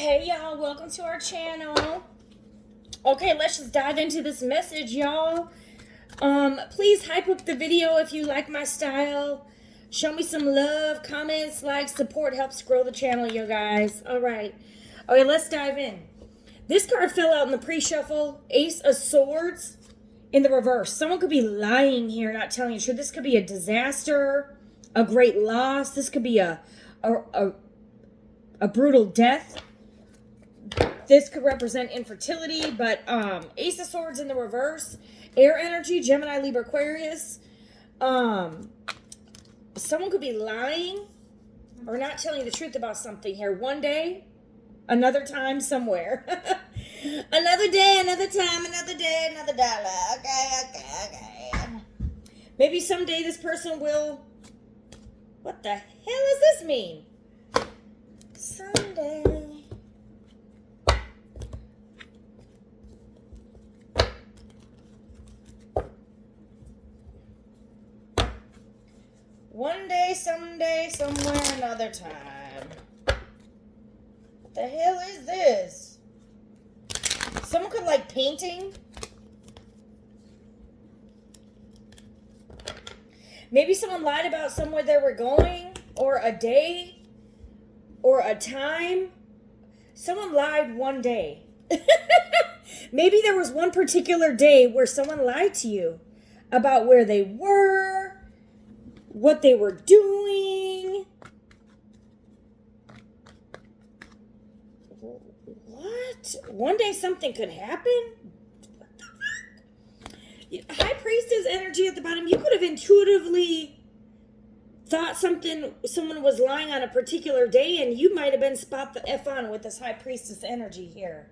Hey y'all, welcome to our channel. Okay, let's just dive into this message, y'all. Please hype up the video if you like my style. Show me some love, comments, likes, support helps grow the channel, you guys. Alright. Okay, let's dive in. This card fell out in the pre-shuffle. Ace of Swords in the reverse. Someone could be lying here, not telling the truth. This could be a disaster, a great loss. This could be a brutal death. This could represent infertility, but Ace of Swords in the reverse, air energy, Gemini, Libra, Aquarius. Someone could be lying or not telling you the truth about something here. One day, another time, somewhere. Another day, another time, another day, another dollar. Okay. Maybe someday this person will... What the hell does this mean? Someday... One day, someday, somewhere, another time. What the hell is this? Someone could like painting. Maybe someone lied about somewhere they were going, or a day, or a time. Someone lied one day. Maybe there was one particular day where someone lied to you about where they were, what they were doing. What? One day something could happen? What the fuck? High Priestess energy at the bottom. You could have intuitively thought someone was lying on a particular day, and you might have been spot the F on with this High Priestess energy here.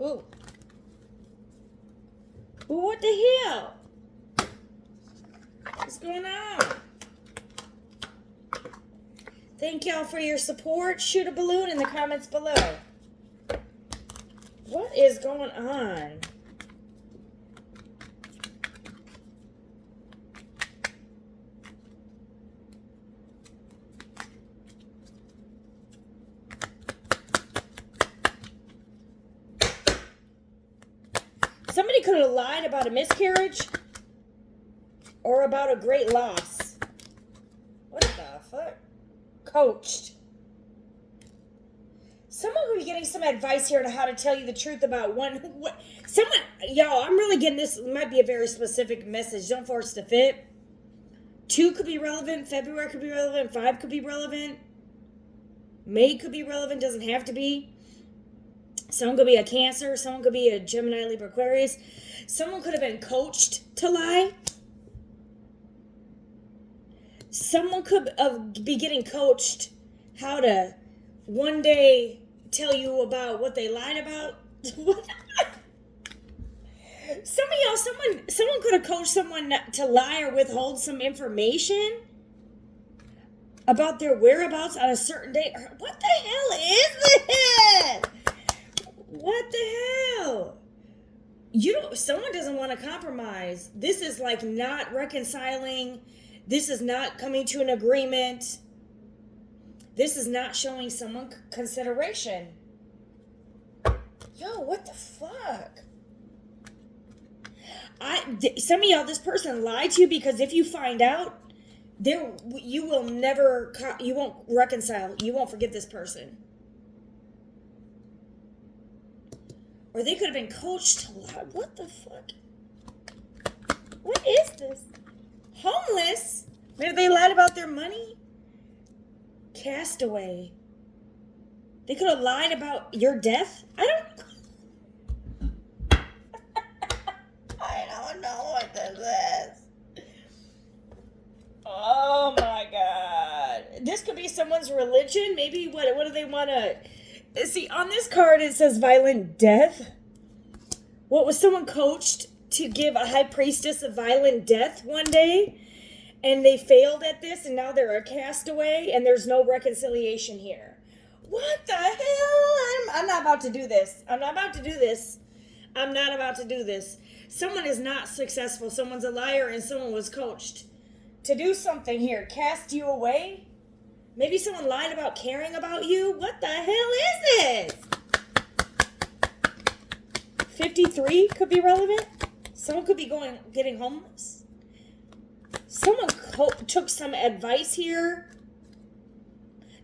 Ooh. What the hell? What's going on? Thank y'all for your support. Shoot a balloon in the comments below. What is going on? Somebody could have lied about a miscarriage or about a great loss. What the fuck? Coached. Someone could be getting some advice here on how to tell you the truth about y'all, I'm really getting this. Might be a very specific message. Don't force it to fit. 2 could be relevant. February could be relevant. 5 could be relevant. May could be relevant. Doesn't have to be. Someone could be a Cancer. Someone could be a Gemini, Libra, Aquarius. Someone could have been coached to lie. Someone could be getting coached how to one day tell you about what they lied about. Some of y'all, someone could have coached someone to lie or withhold some information about their whereabouts on a certain day. What the hell is this? What the hell? Someone doesn't want to compromise. This is like not reconciling. This is not coming to an agreement. This is not showing someone consideration. Yo, what the fuck? Some of y'all, this person lied to you, because if you find out, you won't reconcile. You won't forgive this person. Or they could have been coached to lie. What the fuck? What is this? Homeless? Maybe they lied about their money? Castaway. They could have lied about your death? I don't know what this is. Oh my God. This could be someone's religion. Maybe what do they want to... See, on this card it says violent death. What, was someone coached to give a High Priestess a violent death one day? And they failed at this, and now they're a castaway, and there's no reconciliation here. What the hell? I'm not about to do this. I'm not about to do this. Someone is not successful. Someone's a liar, and someone was coached to do something here. Cast you away? Maybe someone lied about caring about you? What the hell is this? 53 could be relevant. Someone could be getting homeless. Someone took some advice here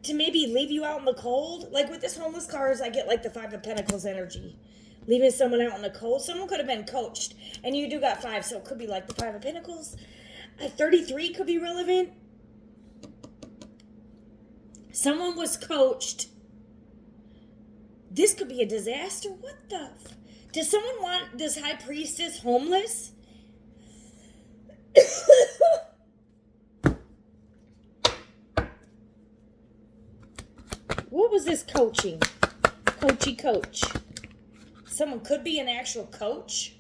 to maybe leave you out in the cold. Like with this homeless cards, I get like the Five of Pentacles energy. Leaving someone out in the cold. Someone could have been coached. And you do got 5, so it could be like the Five of Pentacles. 33 could be relevant. Someone was coached. This could be a disaster. What the does someone want this High Priestess homeless? What was this coaching? Coachy coach. Someone could be an actual coach.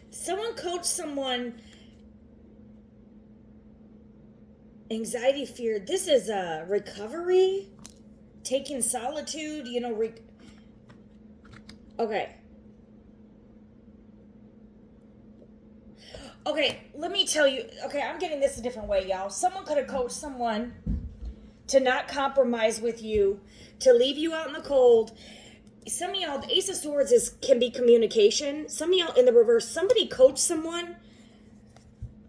Someone coached someone. Anxiety, fear. This is a recovery. Taking solitude, okay. Okay, let me tell you. Okay, I'm getting this a different way, y'all. Someone could have coached someone to not compromise with you, to leave you out in the cold. Some of y'all, the Ace of Swords can be communication. Some of y'all in the reverse, somebody coached someone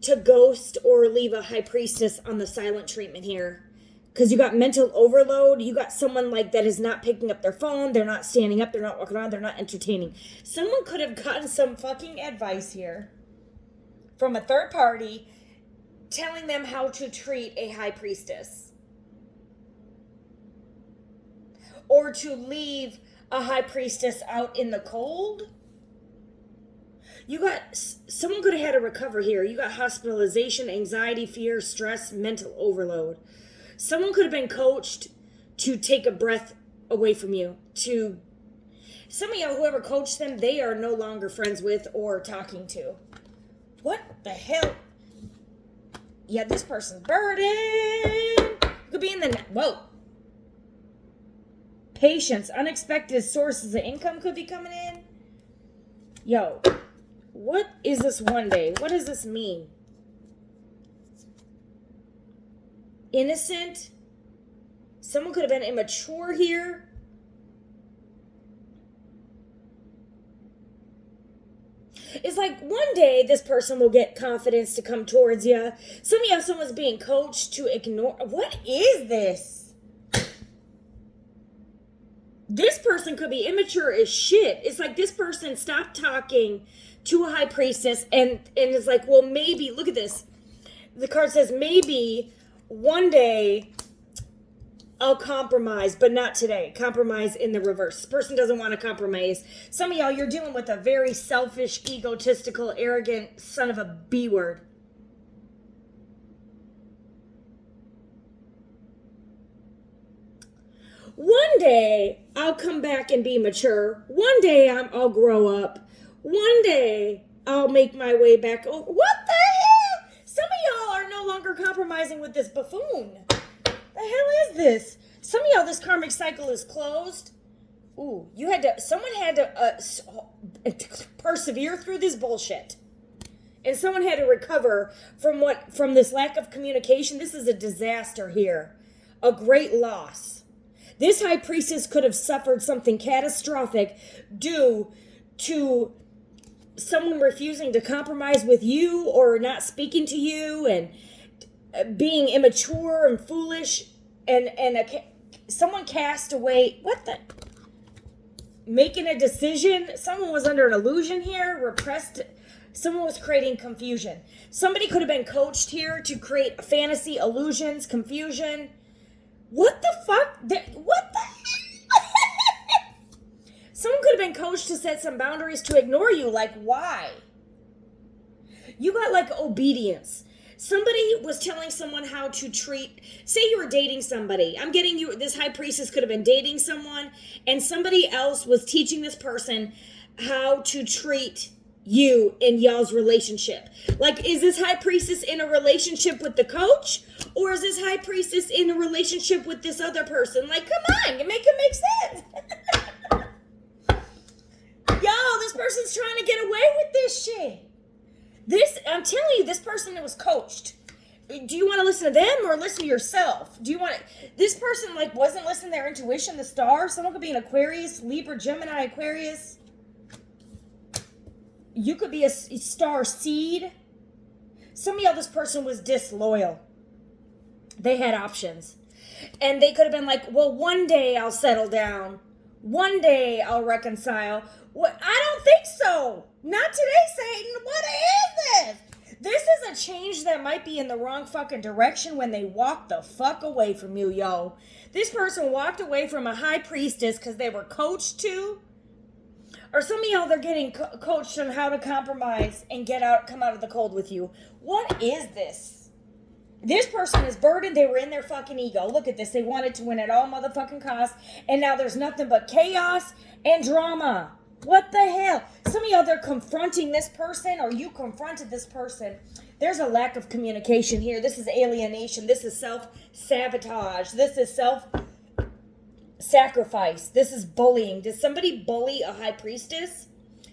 to ghost or leave a High Priestess on the silent treatment here. Because you got mental overload. You got someone like that is not picking up their phone. They're not standing up. They're not walking around. They're not entertaining. Someone could have gotten some fucking advice here from a third party telling them how to treat a High Priestess. Or to leave a High Priestess out in the cold. Someone could have had a recover here. You got hospitalization, anxiety, fear, stress, mental overload. Someone could have been coached to take a breath away from you. Some of y'all, whoever coached them, they are no longer friends with or talking to. What the hell? Yeah, this person's burdened. Could be in the... Whoa. Patience. Unexpected sources of income could be coming in. Yo. What is this one day? What does this mean? Innocent. Someone could have been immature here. It's like one day this person will get confidence to come towards you. Some of y'all, someone's being coached to ignore. What is this? This person could be immature as shit. It's like this person stopped talking to a High Priestess and it's like, well, maybe, look at this. The card says, maybe one day I'll compromise, but not today. Compromise in the reverse. This person doesn't want to compromise. Some of y'all, you're dealing with a very selfish, egotistical, arrogant son of a B word. One day I'll come back and be mature. One day I'll grow up. One day I'll make my way back. Oh, what the hell? Some of y'all are no longer compromising with this buffoon. The hell is this? Some of y'all, this karmic cycle is closed. Ooh, someone had to persevere through this bullshit. And someone had to recover from this lack of communication. This is a disaster here. A great loss. This High Priestess could have suffered something catastrophic due to someone refusing to compromise with you or not speaking to you and being immature and foolish and someone cast away. What the? Making a decision. Someone was under an illusion here, repressed. Someone was creating confusion. Somebody could have been coached here to create fantasy, illusions, confusion. What the fuck? What the hell? Someone could have been coached to set some boundaries to ignore you. Like, why? You got, like, obedience. Somebody was telling someone how to treat... Say you were dating somebody. I'm getting you... This High Priestess could have been dating someone, and somebody else was teaching this person how to treat you in y'all's relationship. Like, is this High Priestess in a relationship with the coach? Or is this High Priestess in a relationship with this other person? Like, come on, make it make sense. Yo, this person's trying to get away with this shit. I'm telling you, this person was coached. Do you want to listen to them or listen to yourself? This person wasn't listening to their intuition, the star. Someone could be an Aquarius, Libra, Gemini, Aquarius. You could be a star seed. Some of y'all, this person was disloyal. They had options. And they could have been like, well, one day I'll settle down. One day I'll reconcile. What? I don't think so. Not today, Satan. What is this? This is a change that might be in the wrong fucking direction when they walk the fuck away from you, yo. This person walked away from a high priestess because they were coached to. Or some of y'all, they're getting coached on how to compromise and come out of the cold with you. What is this? This person is burdened. They were in their fucking ego. Look at this. They wanted to win at all motherfucking costs. And now there's nothing but chaos and drama. What the hell? Some of y'all, they're confronting this person, or you confronted this person. There's a lack of communication here. This is alienation. This is self-sabotage. This is self-sacrifice. This is bullying. Did somebody bully a high priestess?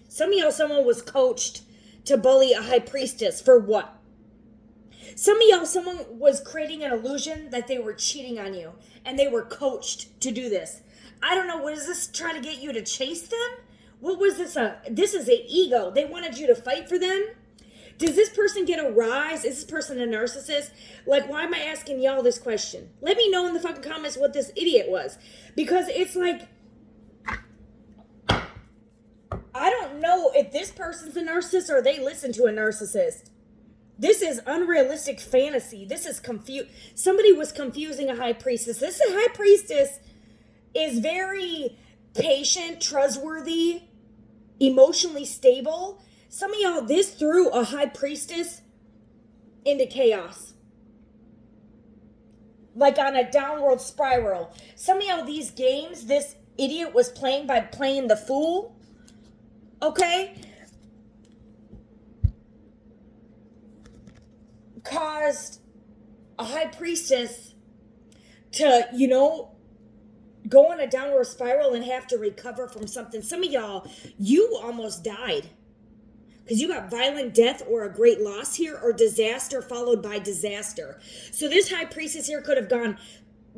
Some of y'all, someone was coached to bully a high priestess. For what? Some of y'all, someone was creating an illusion that they were cheating on you, and they were coached to do this. I don't know. What is this trying to get you to chase them? What was this? This is an ego. They wanted you to fight for them. Does this person get a rise? Is this person a narcissist? Why am I asking y'all this question? Let me know in the fucking comments what this idiot was. Because it's like, I don't know if this person's a narcissist or they listen to a narcissist. This is unrealistic fantasy. This is somebody was confusing a high priestess. This high priestess is very patient, trustworthy, emotionally stable. Some of y'all, this threw a high priestess into chaos. On a downward spiral. Some of y'all, these games, this idiot was playing by playing the fool. Okay? Caused a high priestess to, go on a downward spiral and have to recover from something. Some of y'all, you almost died. Because you got violent death or a great loss here, or disaster followed by disaster. So this high priestess here could have gone,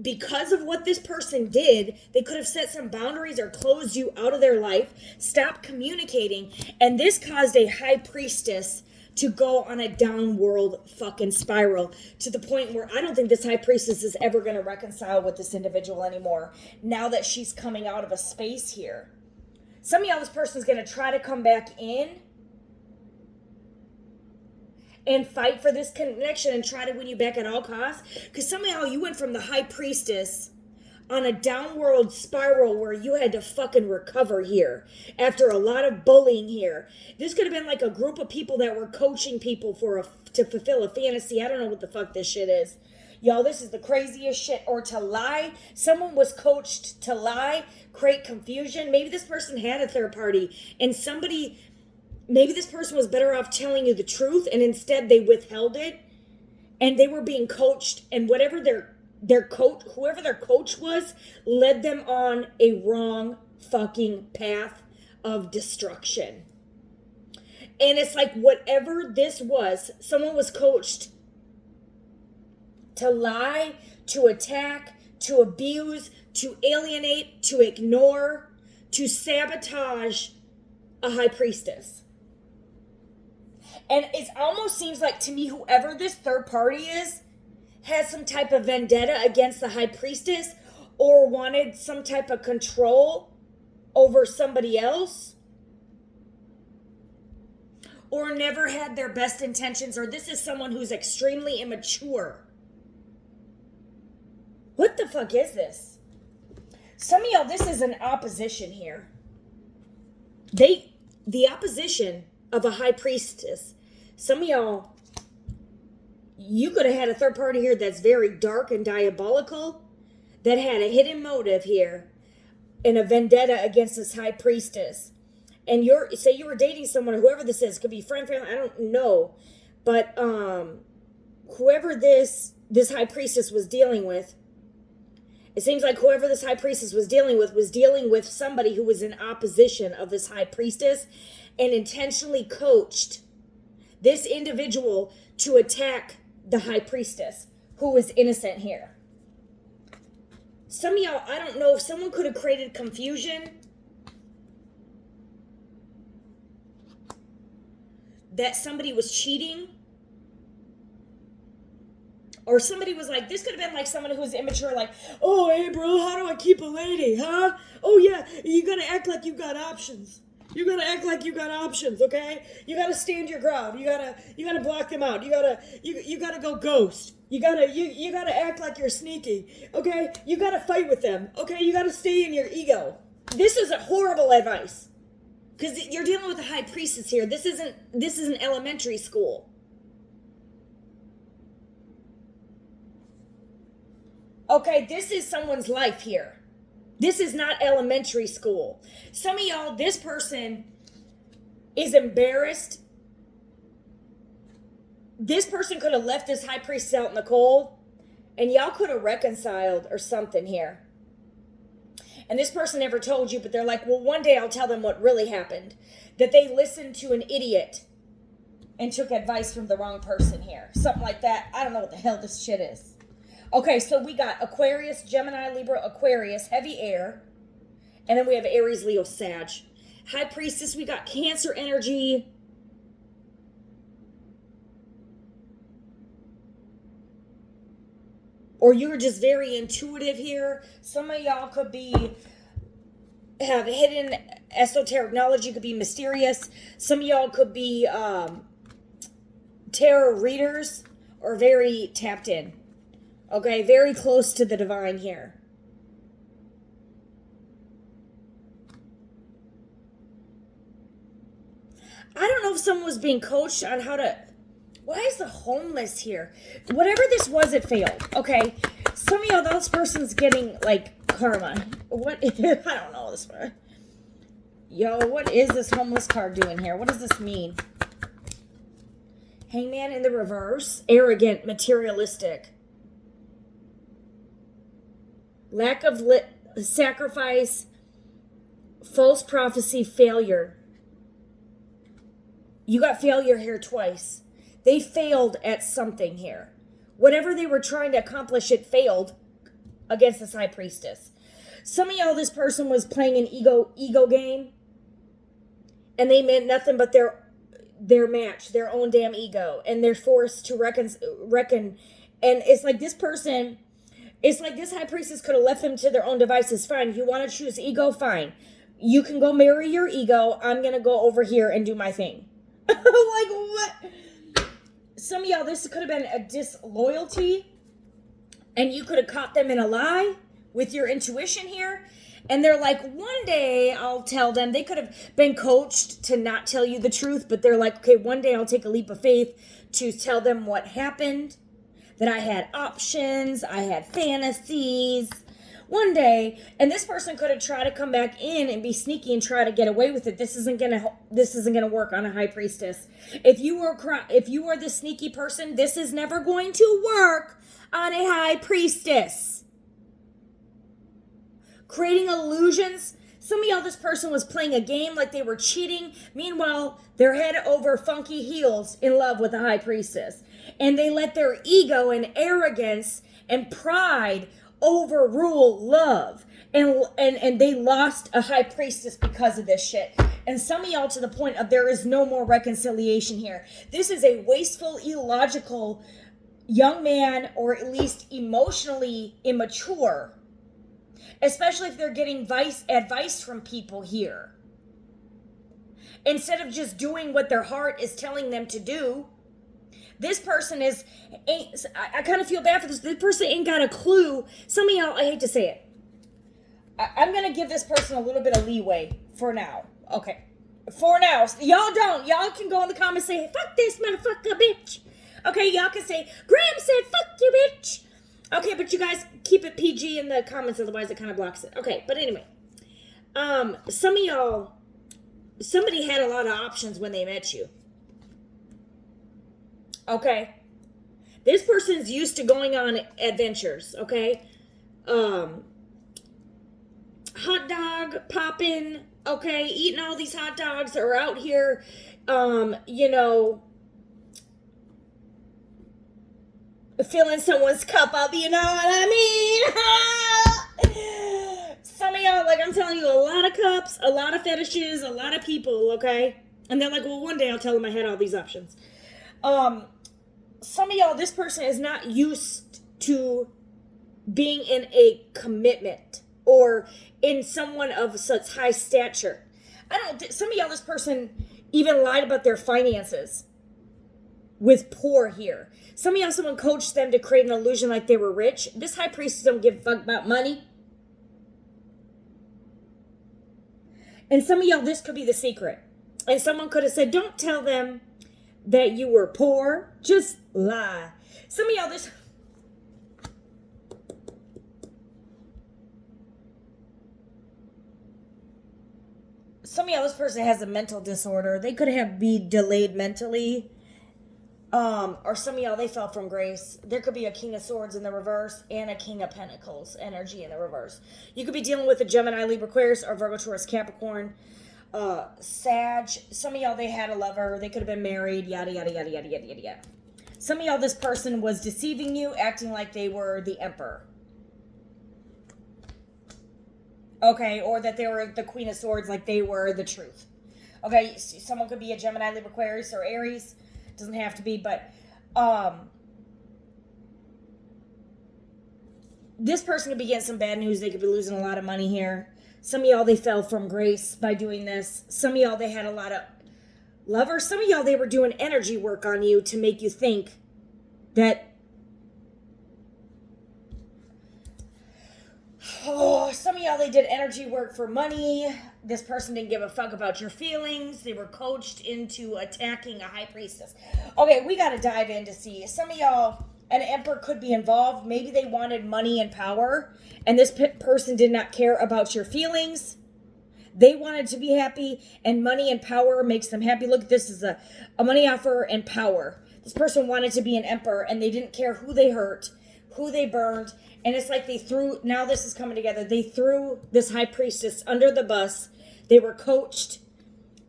because of what this person did, they could have set some boundaries or closed you out of their life, stopped communicating, and this caused a high priestess to go on a downward fucking spiral to the point where I don't think this high priestess is ever going to reconcile with this individual anymore now that she's coming out of a space here. Some of y'all, this person's going to try to come back in and fight for this connection and try to win you back at all costs. Because some of y'all, you went from the high priestess on a downward spiral where you had to fucking recover here after a lot of bullying here. This could have been like a group of people that were coaching people to fulfill a fantasy. I don't know what the fuck this shit is. Y'all, this is the craziest shit. Or to lie. Someone was coached to lie, create confusion. Maybe this person had a third party and maybe this person was better off telling you the truth and instead they withheld it and they were being coached, and whatever whoever their coach was, led them on a wrong fucking path of destruction. And it's like whatever this was, someone was coached to lie, to attack, to abuse, to alienate, to ignore, to sabotage a high priestess. And it almost seems like to me, whoever this third party is, has some type of vendetta against the high priestess or wanted some type of control over somebody else, or never had their best intentions, or this is someone who's extremely immature. What the fuck is this? Some of y'all, this is an opposition here. The opposition of a high priestess. Some of y'all, you could have had a third party here that's very dark and diabolical, that had a hidden motive here and a vendetta against this high priestess. And say you were dating someone, whoever this is, could be friend, family, I don't know. But whoever this high priestess was dealing with, It seems like whoever this high priestess was dealing with somebody who was in opposition of this high priestess and intentionally coached this individual to attack the high priestess who was innocent here. Some of y'all, I don't know if someone could have created confusion that somebody was cheating. Or somebody was like, this could have been like someone who was immature, like, oh, hey, bro, how do I keep a lady, huh? Oh, yeah, you got to act like you got options. You got to act like you got options, okay? You got to stand your ground. You got to block them out. You got to go ghost. You got to act like you're sneaky, okay? You got to fight with them, okay? You got to stay in your ego. This is a horrible advice. Cuz you're dealing with a high priestess here. This isn't elementary school. Okay, this is someone's life here. This is not elementary school. Some of y'all, this person is embarrassed. This person could have left this high priestess out in the cold, and y'all could have reconciled or something here. And this person never told you, but they're like, well, one day I'll tell them what really happened. That they listened to an idiot and took advice from the wrong person here. Something like that. I don't know what the hell this shit is. Okay, so we got Aquarius, Gemini, Libra, Aquarius, heavy air. And then we have Aries, Leo, Sag. High priestess, we got Cancer energy. Or you're just very intuitive here. Some of y'all could have hidden esoteric knowledge. You could be mysterious. Some of y'all could be tarot readers or very tapped in. Okay, very close to the divine here. I don't know if someone was being coached on how to... Why is the homeless here? Whatever this was, it failed. Okay, some of y'all, this person's getting, like, karma. What? I don't know this one. Yo, what is this homeless card doing here? What does this mean? Hangman in the reverse. Arrogant, materialistic. Lack of sacrifice, false prophecy, failure. You got failure here twice. They failed at something here. Whatever they were trying to accomplish, it failed against this high priestess. Some of y'all, this person was playing an ego game, and they meant nothing but their match, their own damn ego, and they're forced to reckon. And it's like this person... It's like this high priestess could have left them to their own devices. Fine, if you want to choose ego, fine. You can go marry your ego. I'm going to go over here and do my thing. Like, what? Some of y'all, this could have been a disloyalty. And you could have caught them in a lie with your intuition here. And they're like, one day I'll tell them. They could have been coached to not tell you the truth. But they're like, okay, one day I'll take a leap of faith to tell them what happened. That I had options, I had fantasies. One day, and this person could have tried to come back in and be sneaky and try to get away with it. This isn't gonna work on a high priestess. If you are the sneaky person, this is never going to work on a high priestess. Creating illusions. Some of y'all, this person was playing a game like they were cheating. Meanwhile, they're head over funky heels in love with a high priestess. And they let their ego and arrogance and pride overrule love. And they lost a high priestess because of this shit. And some of y'all to the point of there is no more reconciliation here. This is a wasteful, illogical young man, or at least emotionally immature. Especially if they're getting advice from people here. Instead of just doing what their heart is telling them to do. This person I kind of feel bad for this. This person ain't got a clue. Some of y'all, I hate to say it. I'm going to give this person a little bit of leeway for now. Okay. For now. Y'all don't. Y'all can go in the comments and say, fuck this motherfucker, bitch. Okay, y'all can say, Graham said, fuck you, bitch. Okay, but you guys keep it PG in the comments, otherwise it kind of blocks it. Okay, but anyway. Some of y'all, somebody had a lot of options when they met you. Okay. This person's used to going on adventures, okay? um, hot dog popping, okay, eating all these hot dogs or out here, filling someone's cup up, you know what I mean? Some of y'all, like I'm telling you, a lot of cups, a lot of fetishes, a lot of people, okay? And they're like, well, one day I'll tell them I had all these options. Some of y'all, this person is not used to being in a commitment or in someone of such high stature. Some of y'all, this person even lied about their finances with poor here. Some of y'all, someone coached them to create an illusion like they were rich. This high priestess don't give a fuck about money. And some of y'all, this could be the secret. And someone could have said, don't tell them that you were poor. Just lie. Some of y'all, this person has a mental disorder. They could be delayed mentally. Or some of y'all, they fell from grace. There could be a King of Swords in the reverse and a King of Pentacles energy in the reverse. You could be dealing with a Gemini, Libra, Aquarius, or Virgo, Taurus, Capricorn, Sag. Some of y'all, they had a lover. They could have been married, yada, yada, yada, yada, yada, yada, yada. Some of y'all, this person was deceiving you, acting like they were the Emperor. Okay, or that they were the Queen of Swords, like they were the truth. Okay, someone could be a Gemini, Libra, Aquarius, or Aries. Doesn't have to be, but this person could be getting some bad news. They could be losing a lot of money here. Some of y'all, they fell from grace by doing this. Some of y'all, they had a lot of lovers. Some of y'all, they were doing energy work on you to make you think that some of y'all, they did energy work for money. This person didn't give a fuck about your feelings. They were coached into attacking a high priestess. Okay, we got to dive in to see. Some of y'all, an emperor could be involved. Maybe they wanted money and power, and this person did not care about your feelings. They wanted to be happy, and money and power makes them happy. Look, this is a money offer and power. This person wanted to be an emperor, and they didn't care who they hurt, who they burned. And it's like now this is coming together. They threw this high priestess under the bus. They were coached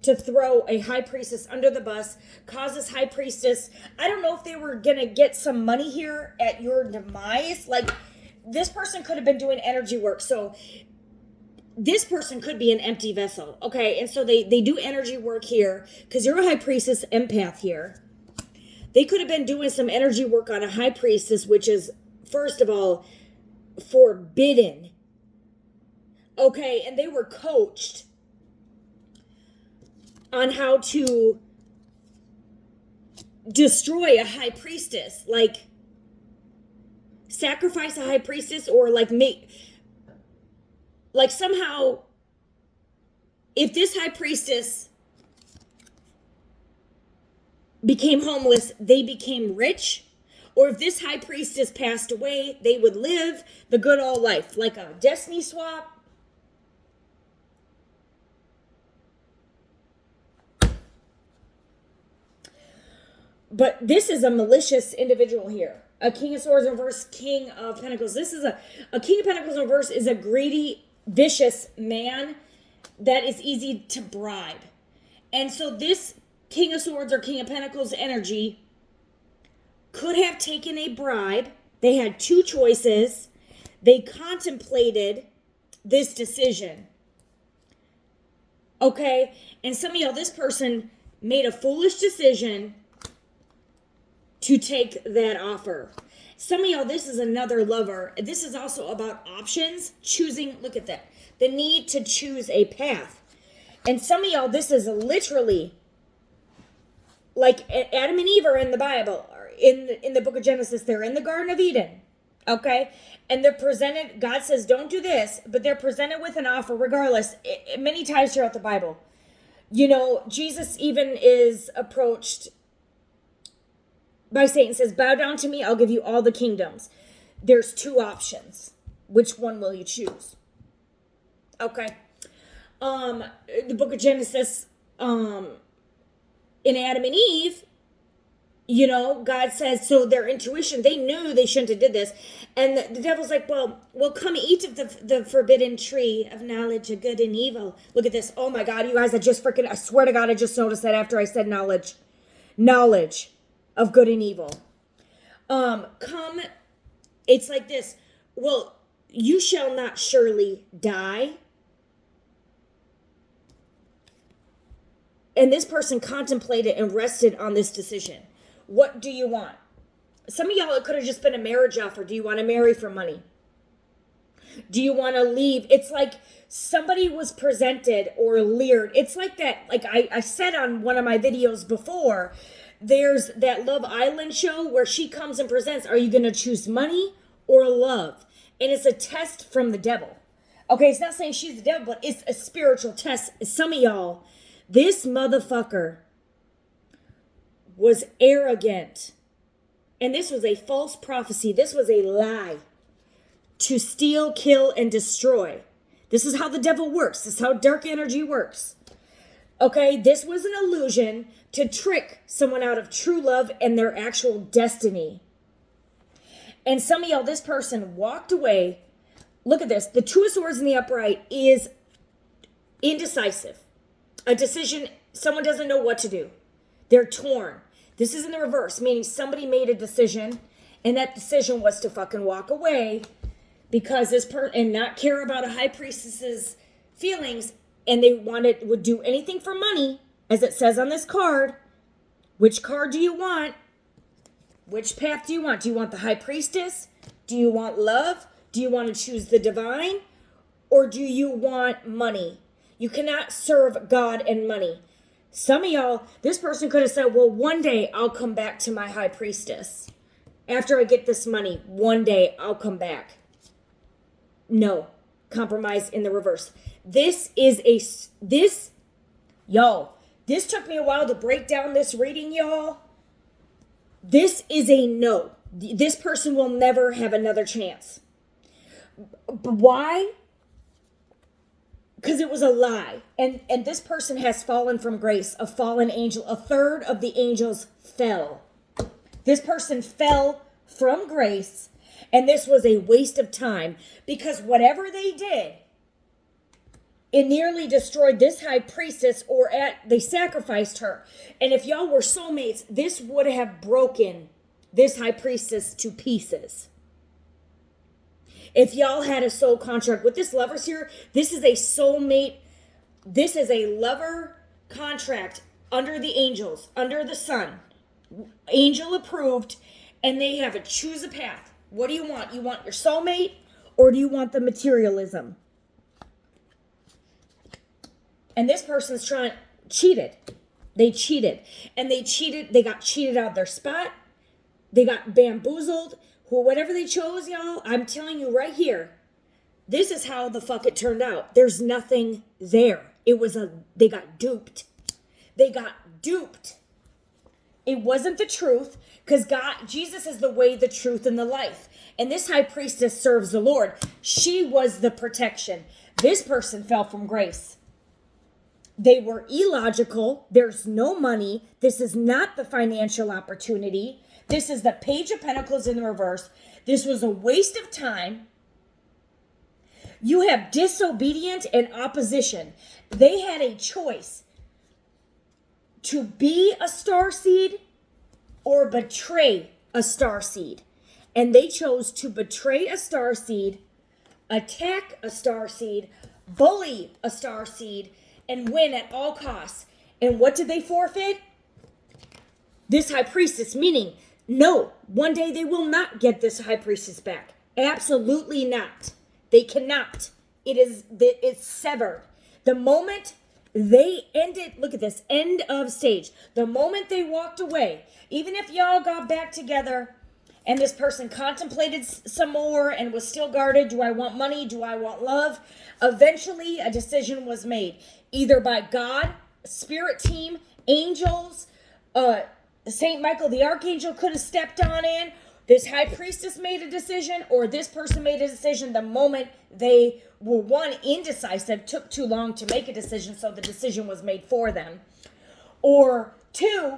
to throw a high priestess under the bus, cause this high priestess. I don't know if they were going to get some money here at your demise. Like, this person could have been doing energy work. So this person could be an empty vessel. Okay, and so they do energy work here because you're a high priestess empath here. They could have been doing some energy work on a high priestess, which is, first of all, forbidden. Okay, and they were coached on how to destroy a high priestess, like sacrifice a high priestess, or somehow, if this high priestess became homeless, they became rich. Or if this high priestess passed away, they would live the good old life, like a destiny swap. But this is a malicious individual here. A King of Swords reverse, King of Pentacles. This is a King of Pentacles reverse is a greedy, vicious man that is easy to bribe. And so this King of Swords or King of Pentacles energy could have taken a bribe. They had two choices. They contemplated this decision. Okay? And some of y'all, this person made a foolish decision to take that offer. Some of y'all, this is another lover. This is also about options, choosing, look at that, the need to choose a path. And some of y'all, this is literally like Adam and Eve are in the Bible, or in the book of Genesis. They're in the Garden of Eden, okay? And they're presented, God says, don't do this, but they're presented with an offer regardless. Many times throughout the Bible, you know, Jesus even is approached by Satan, says, bow down to me, I'll give you all the kingdoms. There's two options. Which one will you choose? Okay. The book of Genesis, in Adam and Eve, You know, God says, so their intuition, they knew they shouldn't have did this. And the devil's like, well, come eat of the forbidden tree of knowledge of good and evil. Look at this. Oh my God, you guys, I swear to God, I just noticed that after I said knowledge. Knowledge of good and evil. It's like this. Well, you shall not surely die. And this person contemplated and rested on this decision. What do you want? Some of y'all, it could have just been a marriage offer. Do you want to marry for money? Do you want to leave? It's like somebody was presented or leered. It's like that, like I said on one of my videos before, there's that Love Island show where she comes and presents, are you going to choose money or love? And it's a test from the devil. Okay, it's not saying she's the devil, but it's a spiritual test. Some of y'all, this motherfucker was arrogant. And this was a false prophecy. This was a lie to steal, kill, and destroy. This is how the devil works. This is how dark energy works. Okay, this was an illusion to trick someone out of true love and their actual destiny. And some of y'all, this person walked away. Look at this. The Two of Swords in the upright is indecisive. A decision, someone doesn't know what to do. They're torn. This is in the reverse, meaning somebody made a decision, and that decision was to fucking walk away because and not care about a high priestess's feelings, and they would do anything for money, as it says on this card. Which card do you want? Which path do you want? Do you want the high priestess? Do you want love? Do you want to choose the divine? Or do you want money? You cannot serve God and money. Some of y'all, this person could have said, well, one day I'll come back to my high priestess. After I get this money, one day I'll come back. No, compromise in the reverse. This took me a while to break down this reading, y'all. This is a no. This person will never have another chance. But why? Because it was a lie. And this person has fallen from grace. A fallen angel. A third of the angels fell. This person fell from grace. And this was a waste of time. Because whatever they did, it nearly destroyed this high priestess, they sacrificed her. And if y'all were soulmates, this would have broken this high priestess to pieces. If y'all had a soul contract with this lovers here, this is a soulmate. This is a lover contract under the angels, under the sun. Angel approved, and they have a choose a path. What do you want? You want your soulmate, or do you want the materialism? And this person's cheated. They cheated. And they got cheated out of their spot. They got bamboozled. Whatever they chose, y'all, I'm telling you right here, this is how the fuck it turned out. There's nothing there. They got duped. They got duped. It wasn't the truth, because Jesus is the way, the truth, and the life. And this high priestess serves the Lord. She was the protection. This person fell from grace. They were illogical. There's no money. This is not the financial opportunity. This is the Page of Pentacles in the reverse. This was a waste of time. You have disobedient and opposition. They had a choice to be a starseed or betray a starseed. And they chose to betray a starseed, attack a starseed, bully a starseed, and win at all costs. And what did they forfeit? This high priestess, meaning, no, one day they will not get this high priestess back. Absolutely not. They cannot. It's severed. The moment they ended, look at this, end of stage. The moment they walked away, even if y'all got back together and this person contemplated some more and was still guarded, do I want money? Do I want love? Eventually, a decision was made, either by God, spirit team, angels, Saint Michael the Archangel could have stepped on in. This high priestess made a decision, or this person made a decision the moment they were, one, indecisive, took too long to make a decision, so the decision was made for them. Or two,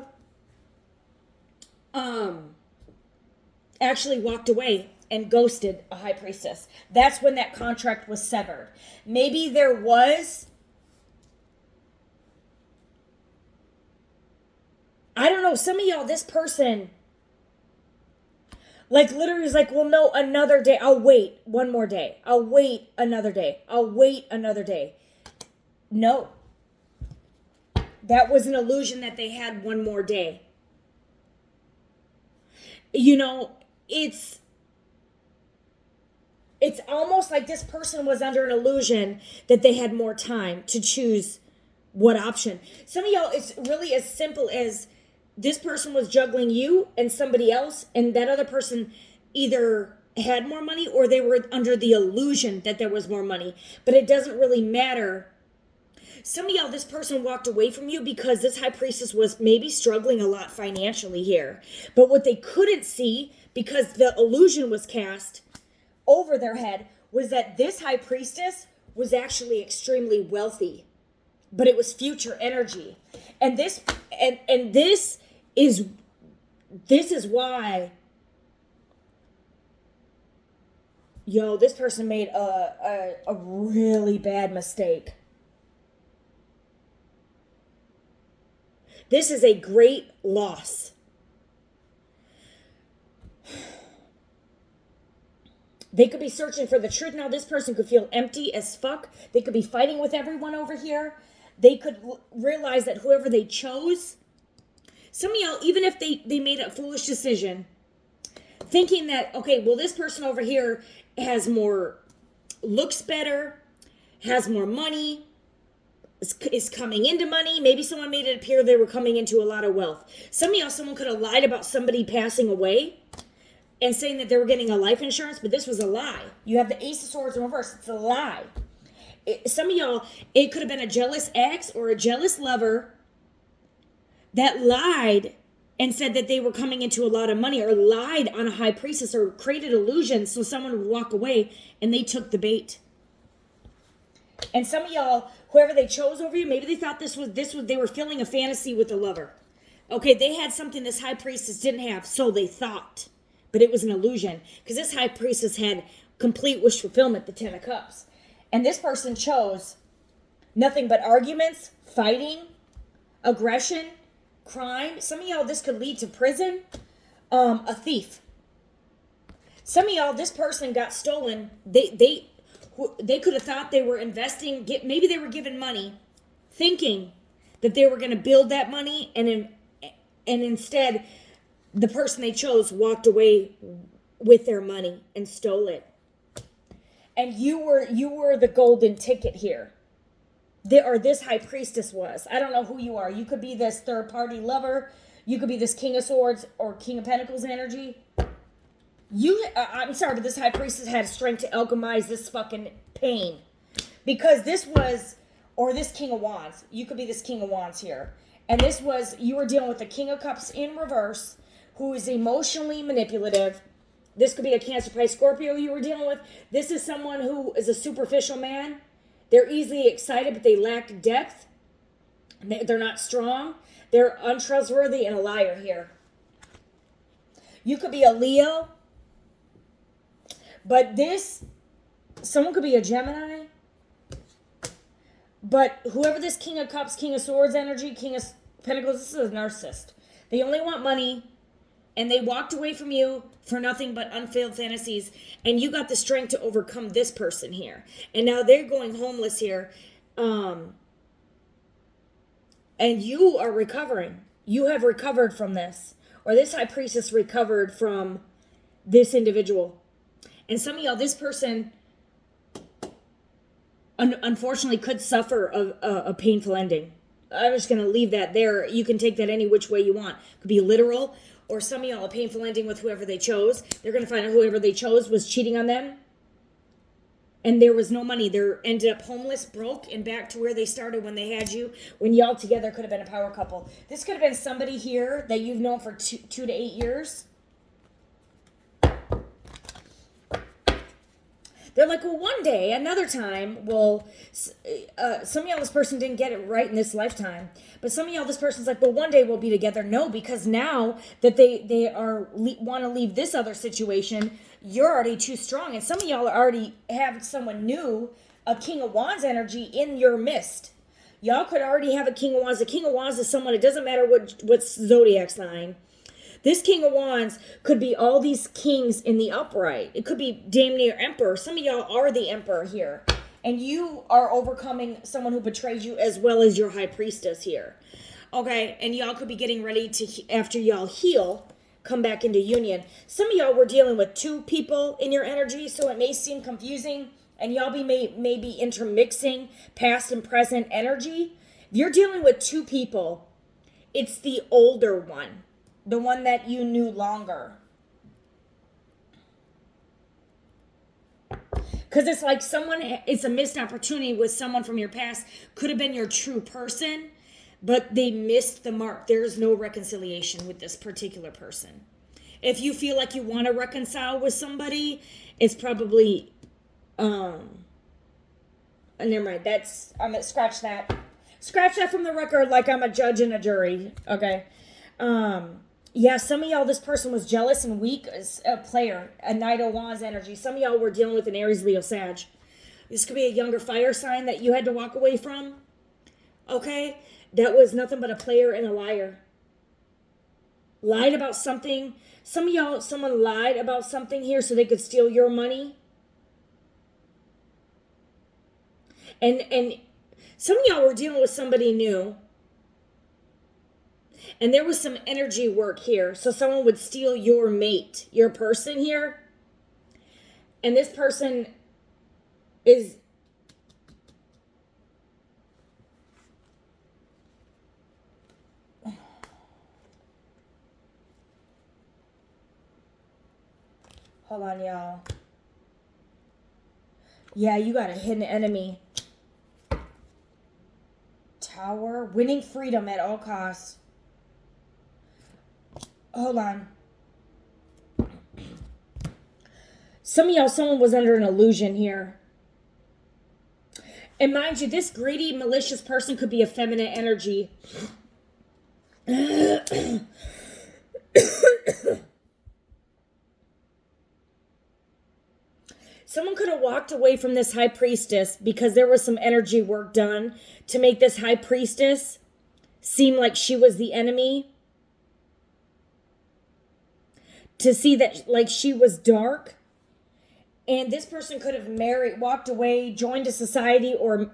actually walked away and ghosted a high priestess. That's when that contract was severed. Maybe there was, I don't know, some of y'all, this person, like, literally is like, well, no, another day. I'll wait one more day. I'll wait another day. I'll wait another day. No. That was an illusion that they had one more day. You know, it's almost like this person was under an illusion that they had more time to choose what option. Some of y'all, it's really as simple as this person was juggling you and somebody else, and that other person either had more money or they were under the illusion that there was more money. But it doesn't really matter. Some of y'all, this person walked away from you because this high priestess was maybe struggling a lot financially here. But what they couldn't see, because the illusion was cast over their head, was that this high priestess was actually extremely wealthy. But it was future energy. And this is why, this person made a really bad mistake. This is a great loss. They could be searching for the truth. Now this person could feel empty as fuck. They could be fighting with everyone over here. They could realize that whoever they chose, some of y'all, even if they made a foolish decision, thinking that, okay, well, this person over here has more, looks better, has more money, is coming into money. Maybe someone made it appear they were coming into a lot of wealth. Some of y'all, someone could have lied about somebody passing away and saying that they were getting a life insurance, but this was a lie. You have the Ace of Swords in reverse. It's a lie. Some of y'all, it could have been a jealous ex or a jealous lover that lied and said that they were coming into a lot of money, or lied on a high priestess, or created illusions so someone would walk away, and they took the bait. And some of y'all, whoever they chose over you, maybe they thought this was they were filling a fantasy with a lover. Okay, they had something this high priestess didn't have, so they thought. But it was an illusion, because this high priestess had complete wish fulfillment, the 10 of Cups. And this person chose nothing but arguments, fighting, aggression, crime. Some of y'all, this could lead to prison. A thief. Some of y'all, this person got stolen. They could have thought they were investing. Maybe they were given money, thinking that they were going to build that money, and instead, the person they chose walked away with their money and stole it. And you were the golden ticket here. This high priestess was. I don't know who you are. You could be this third party lover. You could be this King of Swords or King of Pentacles energy. I'm sorry, but this high priestess had strength to alchemize this fucking pain. Because this King of Wands. You could be this King of Wands here. And you were dealing with the King of Cups in reverse, who is emotionally manipulative. This could be a Cancer, Pisces, Scorpio you were dealing with. This is someone who is a superficial man. They're easily excited, but they lack depth. They're not strong. They're untrustworthy and a liar here. You could be a Leo. But someone could be a Gemini. But whoever this King of Cups, King of Swords energy, King of Pentacles, this is a narcissist. They only want money. And they walked away from you for nothing but unfulfilled fantasies. And you got the strength to overcome this person here. And now they're going homeless here. And you are recovering. You have recovered from this. Or this high priestess recovered from this individual. And some of y'all, this person, unfortunately, could suffer a painful ending. I'm just going to leave that there. You can take that any which way you want. It could be literal. Or some of y'all, a painful ending with whoever they chose. They're going to find out whoever they chose was cheating on them. And there was no money. They ended up homeless, broke, and back to where they started when they had you. When y'all together could have been a power couple. This could have been somebody here that you've known for 2 to 8 years. They're like, well, one day, another time, well, some of y'all, this person didn't get it right in this lifetime. But some of y'all, this person's like, well, one day we'll be together. No, because now that they are want to leave this other situation, you're already too strong. And some of y'all already have someone new, a King of Wands energy in your midst. Y'all could already have a King of Wands. The King of Wands is someone, it doesn't matter what zodiac sign. This King of Wands could be all these kings in the upright. It could be damn near emperor. Some of y'all are the emperor here. And you are overcoming someone who betrays you as well as your high priestess here. Okay, and y'all could be getting ready to, after y'all heal, come back into union. Some of y'all were dealing with two people in your energy, so it may seem confusing. And y'all maybe intermixing past and present energy. If you're dealing with two people, it's the older one. The one that you knew longer. Because it's like it's a missed opportunity with someone from your past. Could have been your true person, but they missed the mark. There's no reconciliation with this particular person. If you feel like you want to reconcile with somebody, it's probably, never mind. I'm going to scratch that. Scratch that from the record like I'm a judge and a jury. Okay. Yeah, some of y'all, this person was jealous and weak as a player, a Knight of Wands energy. Some of y'all were dealing with an Aries, Leo, Sag. This could be a younger fire sign that you had to walk away from. Okay? That was nothing but a player and a liar. Lied about something. Some of y'all, someone lied about something here so they could steal your money. And some of y'all were dealing with somebody new. And there was some energy work here. So someone would steal your mate, your person here. And this person is... Hold on, y'all. Yeah, you got a hidden enemy. Tower. Winning freedom at all costs. Hold on. Some of y'all, someone was under an illusion here. And mind you, this greedy, malicious person could be a feminine energy. Someone could have walked away from this high priestess because there was some energy work done to make this high priestess seem like she was the enemy. To see that like she was dark. And this person could have walked away, joined a society or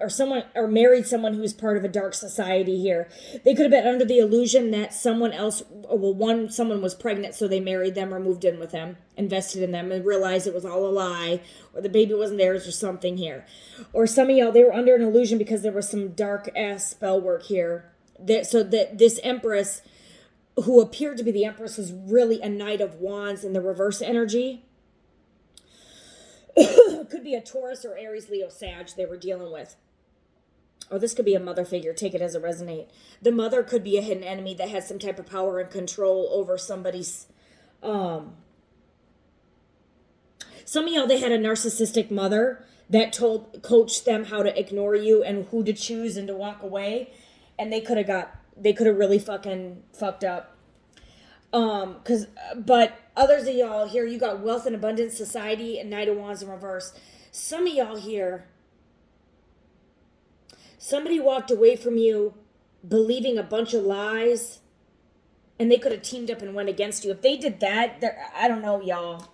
married someone who's part of a dark society here. They could have been under the illusion that someone was pregnant, so they married them or moved in with them, invested in them, and realized it was all a lie, or the baby wasn't theirs or something here. Or some of y'all, they were under an illusion because there was some dark-ass spell work here. So that this Empress, who appeared to be the Empress, was really a Knight of Wands in the reverse energy. Could be a Taurus or Aries, Leo, Sag they were dealing with. Or this could be a mother figure. Take it as it resonate. The mother could be a hidden enemy that has some type of power and control over somebody's... Some of y'all, they had a narcissistic mother that coached them how to ignore you and who to choose and to walk away. And they could have really fucking fucked up. But others of y'all here, you got wealth and abundance, society, and Knight of Wands in reverse. Some of y'all here, somebody walked away from you believing a bunch of lies, and they could have teamed up and went against you. If they did that, I don't know, y'all.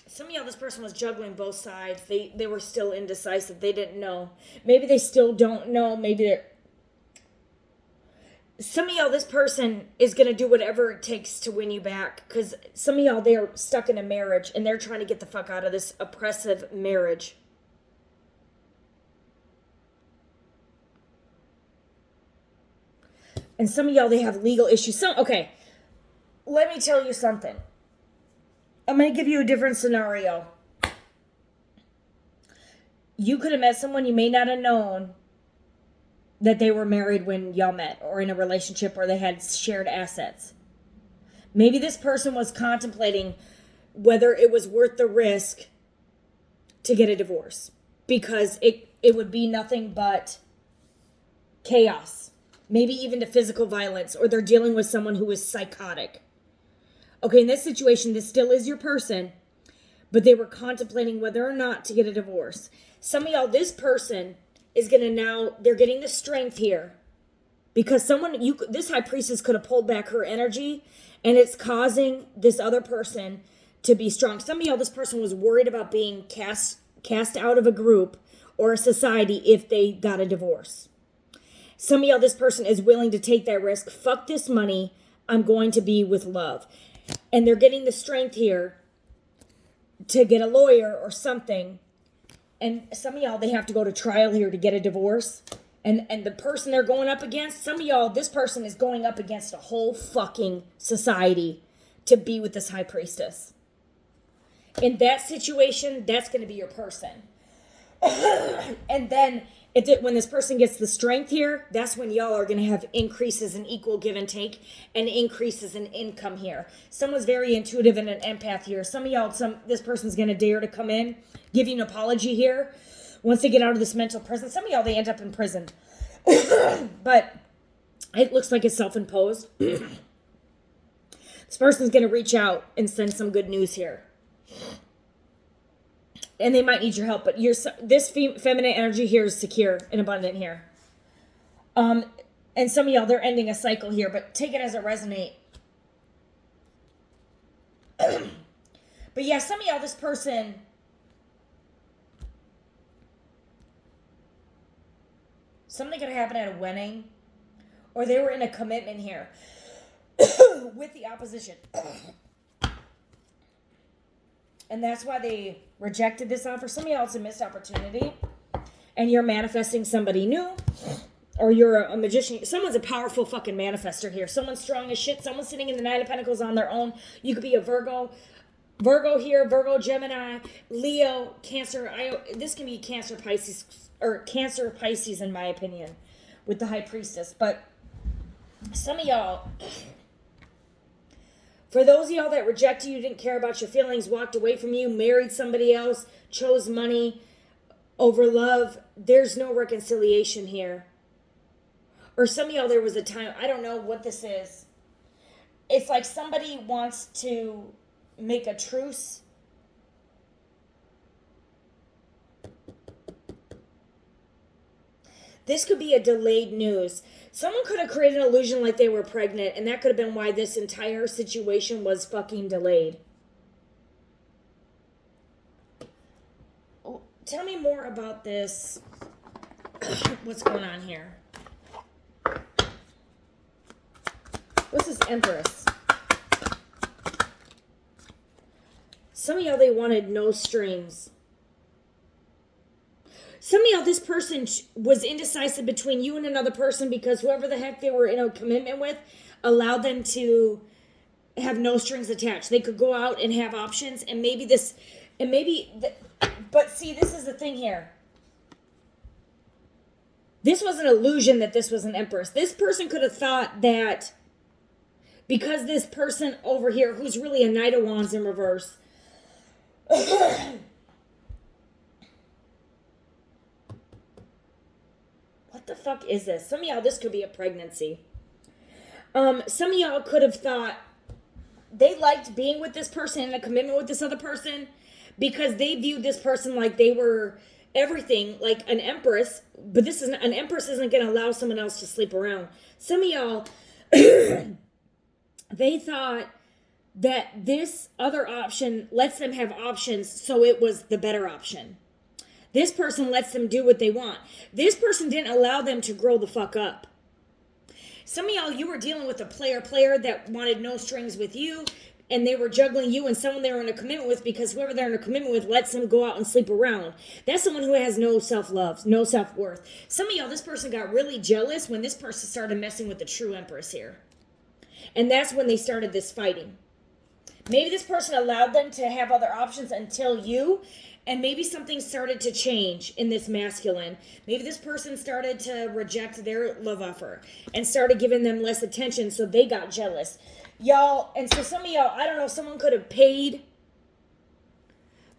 Some of y'all, this person was juggling both sides. They were still indecisive. They didn't know. Maybe they still don't know. Maybe they're... Some of y'all, this person is going to do whatever it takes to win you back. Because some of y'all, they're stuck in a marriage and they're trying to get the fuck out of this oppressive marriage. And some of y'all, they have legal issues. Okay, let me tell you something. I'm going to give you a different scenario. You could have met someone you may not have known that they were married when y'all met, or in a relationship, or they had shared assets. Maybe this person was contemplating whether it was worth the risk to get a divorce, because it would be nothing but chaos, maybe even to physical violence, or they're dealing with someone who is psychotic. Okay, in this situation, this still is your person, but they were contemplating whether or not to get a divorce. Some of y'all, this person is going to now, they're getting the strength here because this high priestess could have pulled back her energy, and it's causing this other person to be strong. Some of y'all, this person was worried about being cast out of a group or a society if they got a divorce. Some of y'all, this person is willing to take that risk. Fuck this money. I'm going to be with love. And they're getting the strength here to get a lawyer or something. And some of y'all, they have to go to trial here to get a divorce. And the person they're going up against, some of y'all, this person is going up against a whole fucking society to be with this high priestess. In that situation, that's going to be your person. And then when this person gets the strength here, that's when y'all are going to have increases in equal give and take and increases in income here. Someone's very intuitive and an empath here. Some of y'all, this person's going to dare to come in, give you an apology here. Once they get out of this mental prison, some of y'all, they end up in prison. But it looks like it's self-imposed. This person's going to reach out and send some good news here. And they might need your help, but this feminine energy here is secure and abundant here. And some of y'all, they're ending a cycle here, but take it as it resonates. But yeah, some of y'all, this person, something could happen at a wedding, or they were in a commitment here with the opposition. And that's why they rejected this offer. Some of y'all, it's a missed opportunity. And you're manifesting somebody new. Or you're a magician. Someone's a powerful fucking manifester here. Someone's strong as shit. Someone's sitting in the Nine of Pentacles on their own. You could be a Virgo. Virgo here. Virgo, Gemini, Leo, Cancer. This can be Cancer, Pisces. Or Cancer, Pisces, in my opinion. With the High Priestess. But some of y'all... For those of y'all that rejected you, didn't care about your feelings, walked away from you, married somebody else, chose money over love, there's no reconciliation here. Or some of y'all, there was a time, I don't know what this is. It's like somebody wants to make a truce. This could be a delayed news. Someone could have created an illusion like they were pregnant, and that could have been why this entire situation was fucking delayed. Oh, tell me more about this. What's going on here? What's this Empress? Some of y'all, they wanted no strings. Some of y'all, this person was indecisive between you and another person because whoever the heck they were in a commitment with allowed them to have no strings attached. They could go out and have options, and but see, this is the thing here. This was an illusion that this was an Empress. This person could have thought that because this person over here, who's really a Knight of Wands in reverse, what the fuck is this? Some of y'all, this could be a pregnancy. Some of y'all could have thought they liked being with this person in a commitment with this other person because they viewed this person like they were everything, like an empress. But an empress isn't going to allow someone else to sleep around. Some of y'all, they thought that this other option lets them have options, so it was the better option. This person lets them do what they want. This person didn't allow them to grow the fuck up. Some of y'all, you were dealing with a player that wanted no strings with you, and they were juggling you and someone they were in a commitment with because whoever they're in a commitment with lets them go out and sleep around. That's someone who has no self-love, no self-worth. Some of y'all, this person got really jealous when this person started messing with the true Empress here. And that's when they started this fighting. Maybe this person allowed them to have other options until you, and maybe something started to change in this masculine. Maybe this person started to reject their love offer and started giving them less attention, so they got jealous. Y'all, and so some of y'all, I don't know, someone could have paid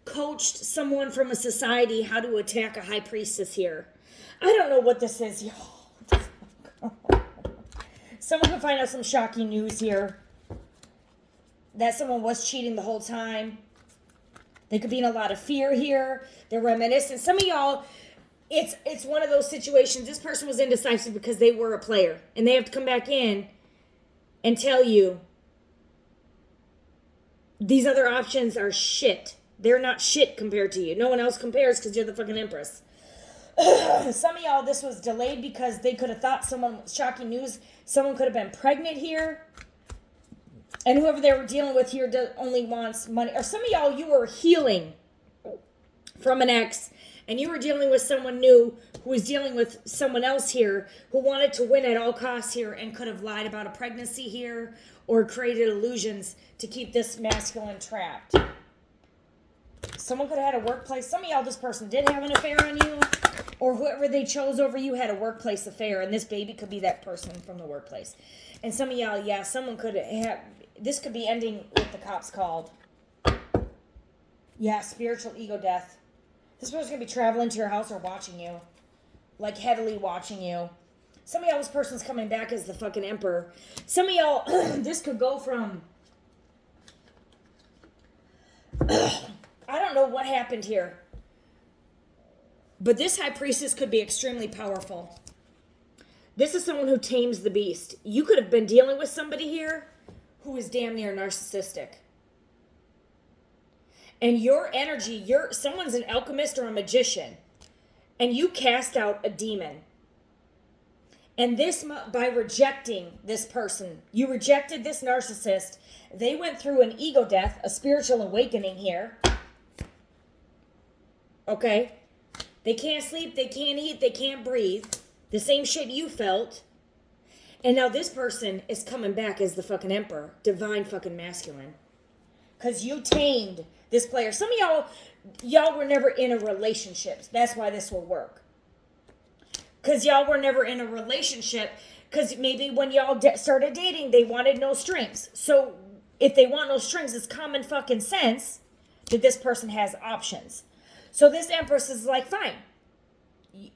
coached someone from a society how to attack a high priestess here. I don't know what this is, y'all. Someone could find out some shocking news here. That someone was cheating the whole time. They could be in a lot of fear here. They're reminiscent. Some of y'all, it's one of those situations. This person was indecisive because they were a player. And they have to come back in and tell you these other options are shit. They're not shit compared to you. No one else compares because you're the fucking empress. Some of y'all, this was delayed because they could have thought someone, shocking news, someone could have been pregnant here. And whoever they were dealing with here only wants money. Or some of y'all, you were healing from an ex, and you were dealing with someone new who was dealing with someone else here who wanted to win at all costs here and could have lied about a pregnancy here or created illusions to keep this masculine trapped. Someone could have had a workplace. Some of y'all, this person did have an affair on you, or whoever they chose over you had a workplace affair, and this baby could be that person from the workplace. And some of y'all, yeah, someone could have, this could be ending with the cops called. Yeah, spiritual ego death. This person's going to be traveling to your house or watching you. Like, heavily watching you. Some of y'all, this person's coming back as the fucking emperor. Some of y'all, this could go from... I don't know what happened here. But this high priestess could be extremely powerful. This is someone who tames the beast. You could have been dealing with somebody here who is damn near narcissistic. And your energy, someone's an alchemist or a magician. And you cast out a demon. And this, by rejecting this person, you rejected this narcissist. They went through an ego death, a spiritual awakening here. Okay? They can't sleep, they can't eat, they can't breathe. The same shit you felt. And now this person is coming back as the fucking emperor. Divine fucking masculine. Because you tamed this player. Some of y'all were never in a relationship. That's why this will work. Because y'all were never in a relationship. Because maybe when y'all started dating, they wanted no strings. So if they want no strings, it's common fucking sense that this person has options. So this empress is like, fine.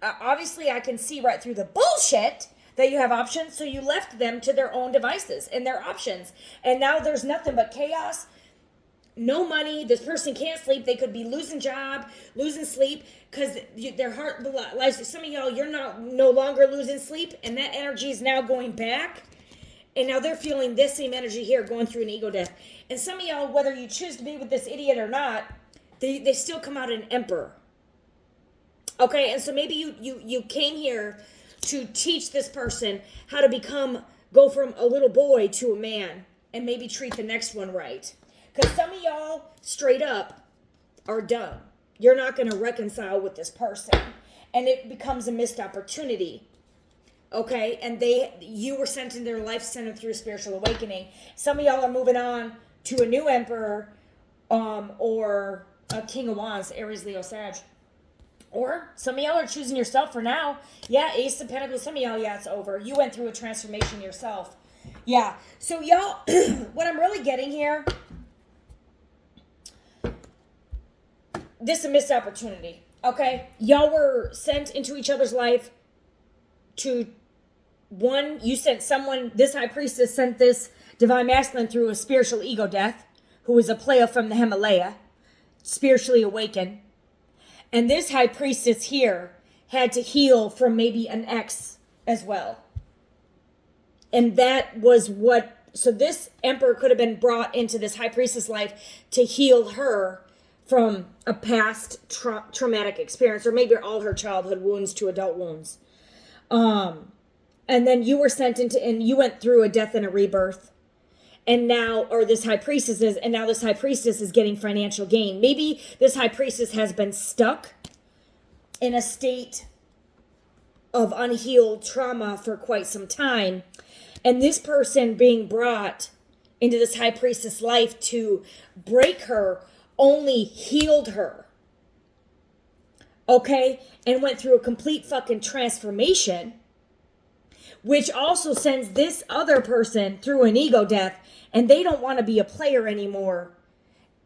Obviously, I can see right through the bullshit that you have options. So you left them to their own devices and their options. And now there's nothing but chaos. No money. This person can't sleep. They could be losing job, losing sleep because their heart lies. Some of y'all, you're no longer losing sleep, and that energy is now going back. And now they're feeling this same energy here, going through an ego death. And some of y'all, whether you choose to be with this idiot or not, they still come out an emperor. Okay, and so maybe you came here to teach this person how to go from a little boy to a man, and maybe treat the next one right. Because some of y'all, straight up, are done. You're not going to reconcile with this person. And it becomes a missed opportunity. Okay? And you were sent in their life center through spiritual awakening. Some of y'all are moving on to a new emperor, or a king of wands, Aries, Leo, Sag. Or some of y'all are choosing yourself for now. Yeah, Ace of Pentacles. Some of y'all, yeah, it's over. You went through a transformation yourself. Yeah. So y'all, what I'm really getting here, this is a missed opportunity. Okay? Y'all were sent into each other's life to, one, you sent someone, this high priestess sent this divine masculine through a spiritual ego death, who is a player from the Himalaya, spiritually awakened. And this high priestess here had to heal from maybe an ex as well. And that was so this emperor could have been brought into this high priestess life to heal her from a past traumatic experience, or maybe all her childhood wounds to adult wounds. And then you were sent into, and you went through a death and a rebirth. And now, or this high priestess is, and now this high priestess is getting financial gain. Maybe this high priestess has been stuck in a state of unhealed trauma for quite some time. And this person being brought into this high priestess life to break her only healed her. Okay? And went through a complete fucking transformation, which also sends this other person through an ego death, and they don't want to be a player anymore.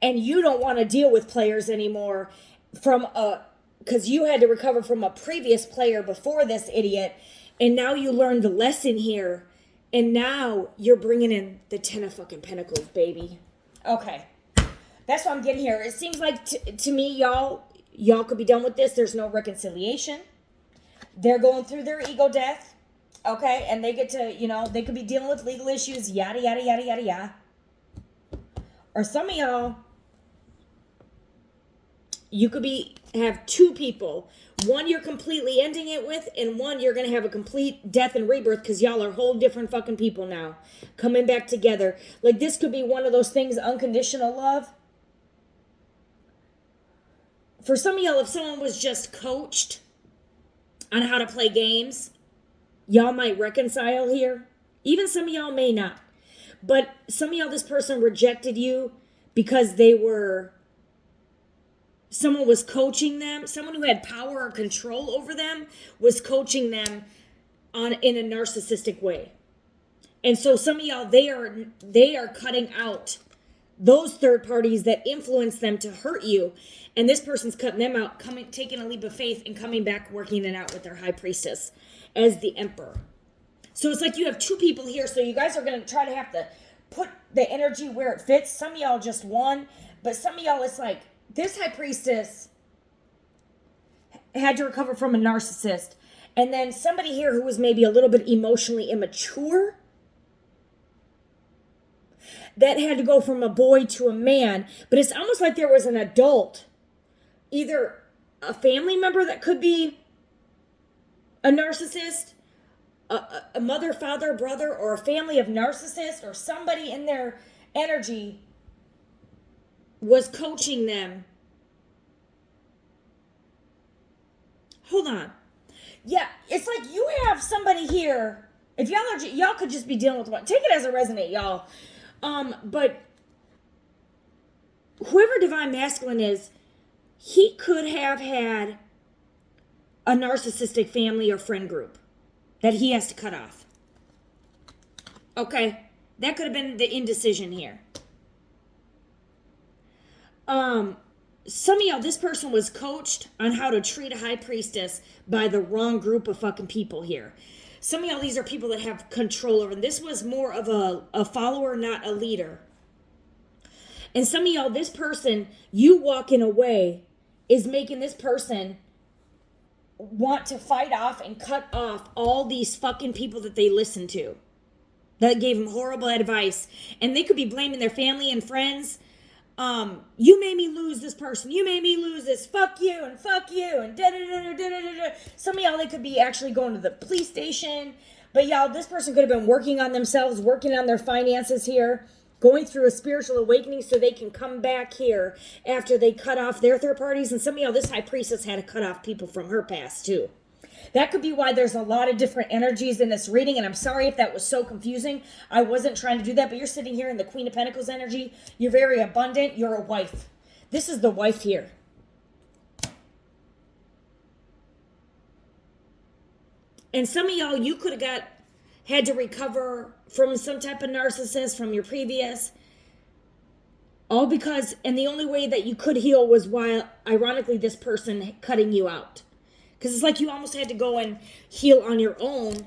and you don't want to deal with players anymore because you had to recover from a previous player before this idiot, and now you learned the lesson here, and now you're bringing in the 10 of fucking pentacles, baby. Okay, that's what I'm getting here. It seems like to me, y'all could be done with this. There's no reconciliation. They're going through their ego death. Okay, and they get to, they could be dealing with legal issues, yada, yada, yada, yada, yada. Or some of y'all, you could have two people. One you're completely ending it with, and one you're going to have a complete death and rebirth because y'all are whole different fucking people now. Coming back together. Like, this could be one of those things, unconditional love. For some of y'all, if someone was just coached on how to play games, y'all might reconcile here. Even some of y'all may not. But some of y'all, this person rejected you because someone was coaching them. Someone who had power or control over them was coaching them in a narcissistic way. And so some of y'all, they are cutting out those third parties that influence them to hurt you. And this person's cutting them out, taking a leap of faith and coming back, working it out with their high priestess as the emperor. So it's like you have two people here. So you guys are going to try to have to put the energy where it fits. Some of y'all just one, but some of y'all, it's like this high priestess had to recover from a narcissist. And then somebody here who was maybe a little bit emotionally immature that had to go from a boy to a man. But it's almost like there was an adult, either a family member that could be a narcissist, a mother, father, brother, or a family of narcissists, or somebody in their energy was coaching them. Hold on. Yeah, it's like you have somebody here. If y'all could just be dealing with one. Take it as a resonate, y'all. But whoever Divine Masculine is, he could have had a narcissistic family or friend group that he has to cut off. Okay, that could have been the indecision here. Some of y'all, this person was coached on how to treat a high priestess by the wrong group of fucking people here. Some of y'all, these are people that have control over them. This was more of a follower, not a leader. And some of y'all, this person, you walking away is making this person want to fight off and cut off all these fucking people that they listen to, that gave them horrible advice. And they could be blaming their family and friends. You made me lose this person. You made me lose this. Fuck you and da da da da da da da. Some of y'all, they could be actually going to the police station. But y'all, this person could have been working on themselves, working on their finances here, going through a spiritual awakening so they can come back here after they cut off their third parties. And some of y'all, this high priestess had to cut off people from her past too. That could be why there's a lot of different energies in this reading. And I'm sorry if that was so confusing. I wasn't trying to do that. But you're sitting here in the Queen of Pentacles energy. You're very abundant. You're a wife. This is the wife here. And some of y'all, you could have had to recover from some type of narcissist from your previous. All because, and the only way that you could heal was while, ironically, this person cutting you out. Because it's like you almost had to go and heal on your own.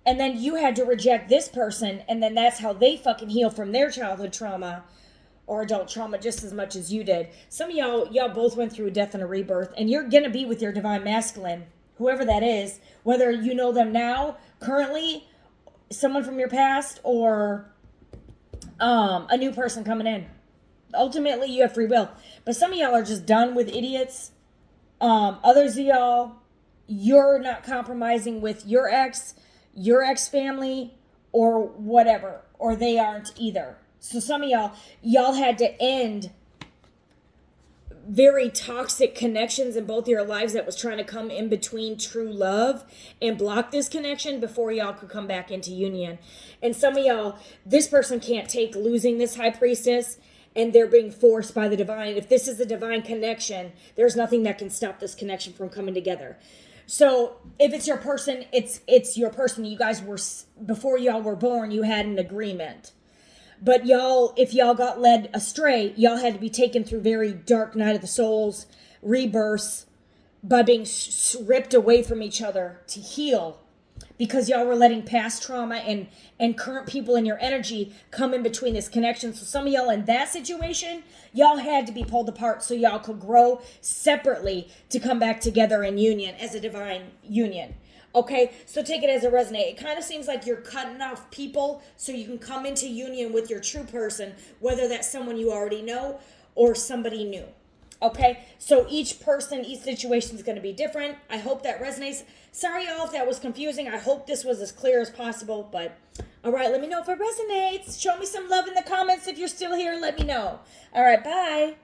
And then you had to reject this person. And then that's how they fucking heal from their childhood trauma or adult trauma just as much as you did. Some of y'all both went through a death and a rebirth. And you're going to be with your Divine Masculine, whoever that is. Whether you know them now, currently, someone from your past, or a new person coming in. Ultimately, you have free will. But some of y'all are just done with idiots. Others of y'all, you're not compromising with your ex family, or whatever, or they aren't either. So some of y'all had to end very toxic connections in both of your lives that was trying to come in between true love and block this connection before y'all could come back into union. And some of y'all, this person can't take losing this high priestess, and they're being forced by the divine. If this is a divine connection, there's nothing that can stop this connection from coming together. So if it's your person, it's your person. You guys were, before y'all were born, you had an agreement. But y'all, if y'all got led astray, y'all had to be taken through very dark night of the souls, rebirths, by being ripped away from each other to heal, because y'all were letting past trauma and current people in your energy come in between this connection. So some of y'all in that situation, y'all had to be pulled apart so y'all could grow separately to come back together in union as a divine union. Okay, so take it as a resonate. It kind of seems like you're cutting off people so you can come into union with your true person, whether that's someone you already know or somebody new. Okay, so each person, each situation is going to be different. I hope that resonates. Sorry, y'all, if that was confusing. I hope this was as clear as possible. But, all right, let me know if it resonates. Show me some love in the comments if you're still here. Let me know. All right, bye.